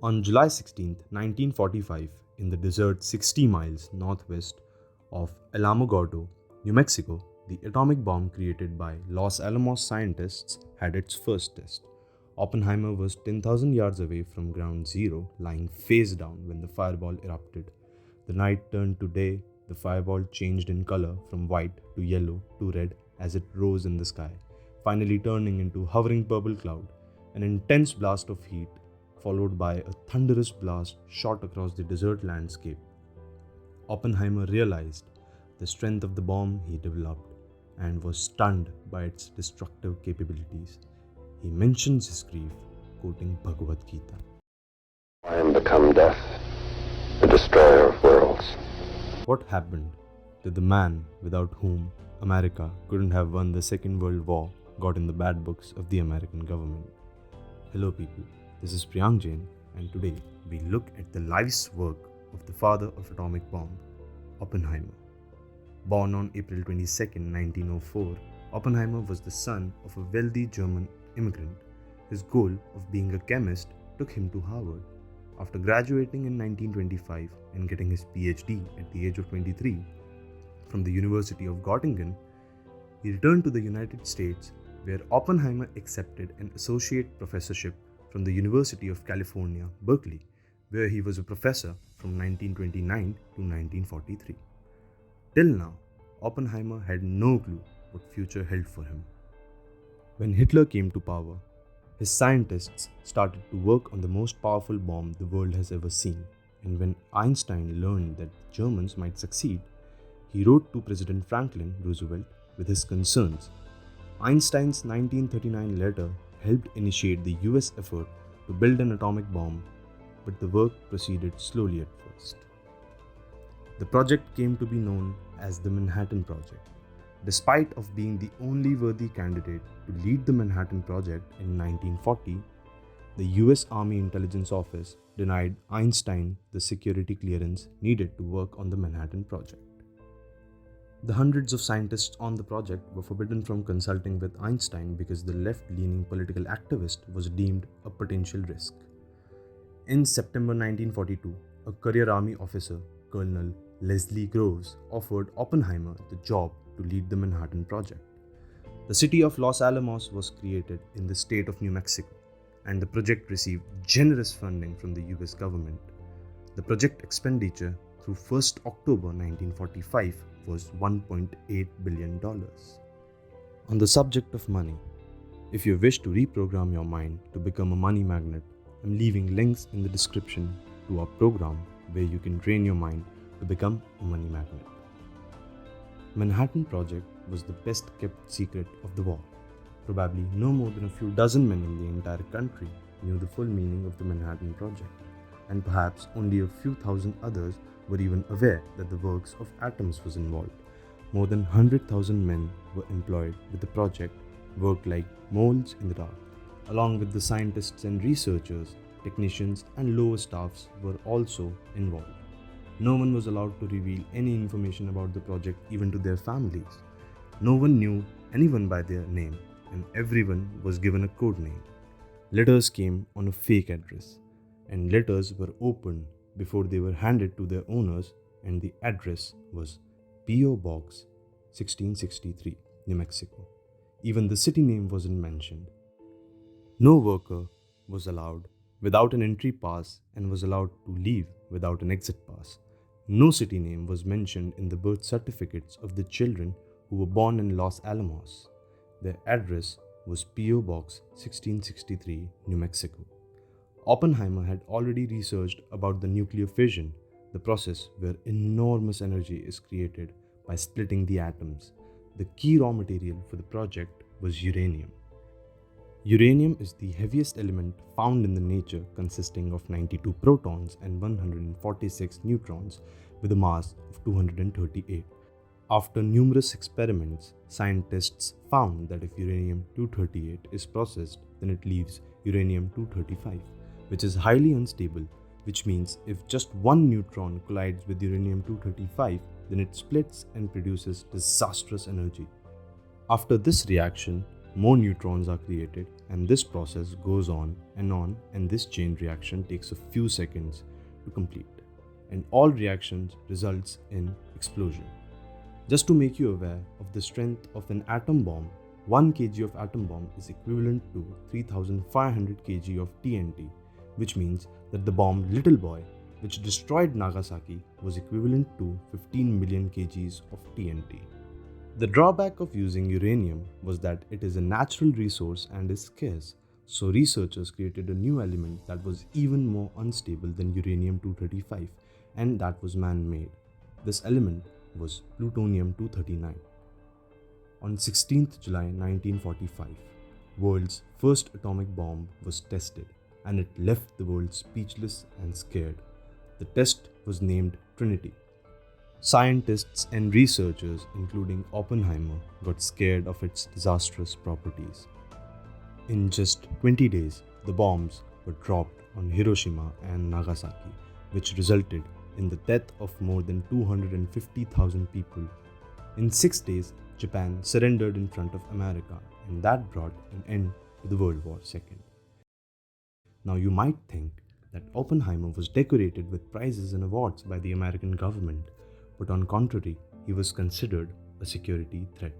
On July 16, 1945, in the desert 60 miles northwest of Alamogordo, New Mexico, the atomic bomb created by Los Alamos scientists had its first test. Oppenheimer was 10,000 yards away from ground zero, lying face down when the fireball erupted. The night turned to day, the fireball changed in color from white to yellow to red as it rose in the sky, finally turning into a hovering purple cloud. An intense blast of heat, followed by a thunderous blast, shot across the desert landscape. Oppenheimer realized the strength of the bomb he developed and was stunned by its destructive capabilities. He mentions his grief, quoting Bhagavad Gita. I am become death, the destroyer of worlds. What happened to the man without whom America couldn't have won the Second World War got in the bad books of the American government? Hello people, this is Priyank Jain, and today we look at the life's work of the father of atomic bomb, Oppenheimer. Born on April 22, 1904, Oppenheimer was the son of a wealthy German immigrant. His goal of being a chemist took him to Harvard. After graduating in 1925 and getting his PhD at the age of 23 from the University of Göttingen, he returned to the United States, where Oppenheimer accepted an associate professorship from the University of California, Berkeley, where he was a professor from 1929 to 1943. Till now, Oppenheimer had no clue what future held for him. When Hitler came to power, his scientists started to work on the most powerful bomb the world has ever seen, and when Einstein learned that the Germans might succeed, he wrote to President Franklin Roosevelt with his concerns. Einstein's 1939 letter helped initiate the US effort to build an atomic bomb, but the work proceeded slowly at first. The project came to be known as the Manhattan Project. Despite of being the only worthy candidate to lead the Manhattan Project in 1940, the US Army Intelligence Office denied Einstein the security clearance needed to work on the Manhattan Project. The hundreds of scientists on the project were forbidden from consulting with Einstein because the left-leaning political activist was deemed a potential risk. In September 1942, a career army officer, Colonel Leslie Groves, offered Oppenheimer the job to lead the Manhattan Project. The city of Los Alamos was created in the state of New Mexico, and the project received generous funding from the US government. The project expenditure through 1st October 1945 was $1.8 billion. On the subject of money, if you wish to reprogram your mind to become a money magnet, I'm leaving links in the description to our program where you can train your mind to become a money magnet. Manhattan Project was the best kept secret of the war. Probably no more than a few dozen men in the entire country knew the full meaning of the Manhattan Project, and perhaps only a few thousand others were even aware that the works of atoms was involved. More than 100,000 men were employed with the project, worked like moles in the dark. Along with the scientists and researchers, technicians and lower staffs were also involved. No one was allowed to reveal any information about the project even to their families. No one knew anyone by their name, and everyone was given a code name. Letters came on a fake address, and letters were opened before they were handed to their owners, and the address was P.O. Box 1663, New Mexico. Even the city name wasn't mentioned. No worker was allowed without an entry pass and was allowed to leave without an exit pass. No city name was mentioned in the birth certificates of the children who were born in Los Alamos. Their address was P.O. Box 1663, New Mexico. Oppenheimer had already researched about the nuclear fission, the process where enormous energy is created by splitting the atoms. The key raw material for the project was uranium. Uranium is the heaviest element found in the nature, consisting of 92 protons and 146 neutrons with a mass of 238. After numerous experiments, scientists found that if uranium-238 is processed, then it leaves uranium-235, which is highly unstable, which means if just one neutron collides with uranium-235, then it splits and produces disastrous energy. After this reaction, more neutrons are created, and this process goes on, and this chain reaction takes a few seconds to complete. And all reactions results in explosion. Just to make you aware of the strength of an atom bomb, 1 kg of atom bomb is equivalent to 3500 kg of TNT, which means that the bomb Little Boy, which destroyed Nagasaki, was equivalent to 15 million kgs of TNT. The drawback of using uranium was that it is a natural resource and is scarce, so researchers created a new element that was even more unstable than uranium-235, and that was man-made. This element was plutonium-239. On 16th July 1945, world's first atomic bomb was tested, and it left the world speechless and scared. The test was named Trinity. Scientists and researchers, including Oppenheimer, got scared of its disastrous properties. In just 20 days, the bombs were dropped on Hiroshima and Nagasaki, which resulted in the death of more than 250,000 people. In 6 days, Japan surrendered in front of America, and that brought an end to the World War II. Now you might think that Oppenheimer was decorated with prizes and awards by the American government, but on contrary, he was considered a security threat.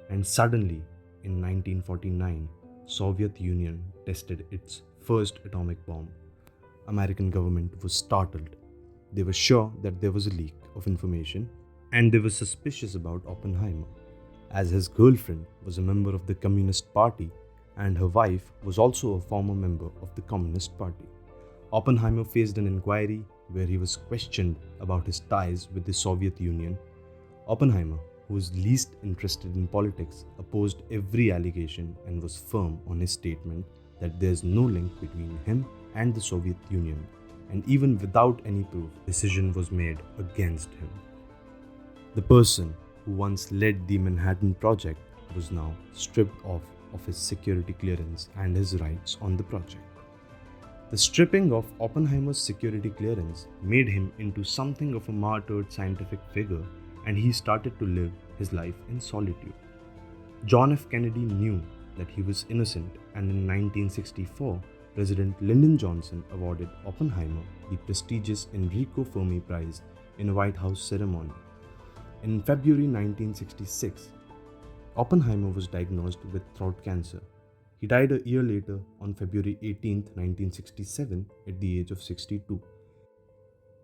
And suddenly, in 1949, Soviet Union tested its first atomic bomb. American government was startled. They were sure that there was a leak of information, and they were suspicious about Oppenheimer, as his girlfriend was a member of the Communist Party and her wife was also a former member of the Communist Party. Oppenheimer faced an inquiry where he was questioned about his ties with the Soviet Union. Oppenheimer, who was least interested in politics, opposed every allegation and was firm on his statement that there is no link between him and the Soviet Union, and even without any proof, decision was made against him. The person who once led the Manhattan Project was now stripped off of his security clearance and his rights on the project. The stripping of Oppenheimer's security clearance made him into something of a martyred scientific figure, and he started to live his life in solitude. John F. Kennedy knew that he was innocent, and in 1964, President Lyndon Johnson awarded Oppenheimer the prestigious Enrico Fermi Prize in a White House ceremony. In February 1966, Oppenheimer was diagnosed with throat cancer. He died a year later on February 18, 1967, at the age of 62.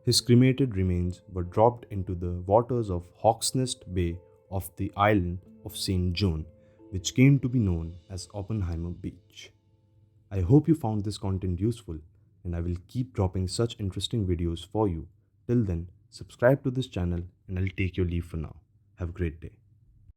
His cremated remains were dropped into the waters of Hawksnest Bay off the island of St. John, which came to be known as Oppenheimer Beach. I hope you found this content useful, and I will keep dropping such interesting videos for you. Till then, subscribe to this channel and I'll take your leave for now. Have a great day.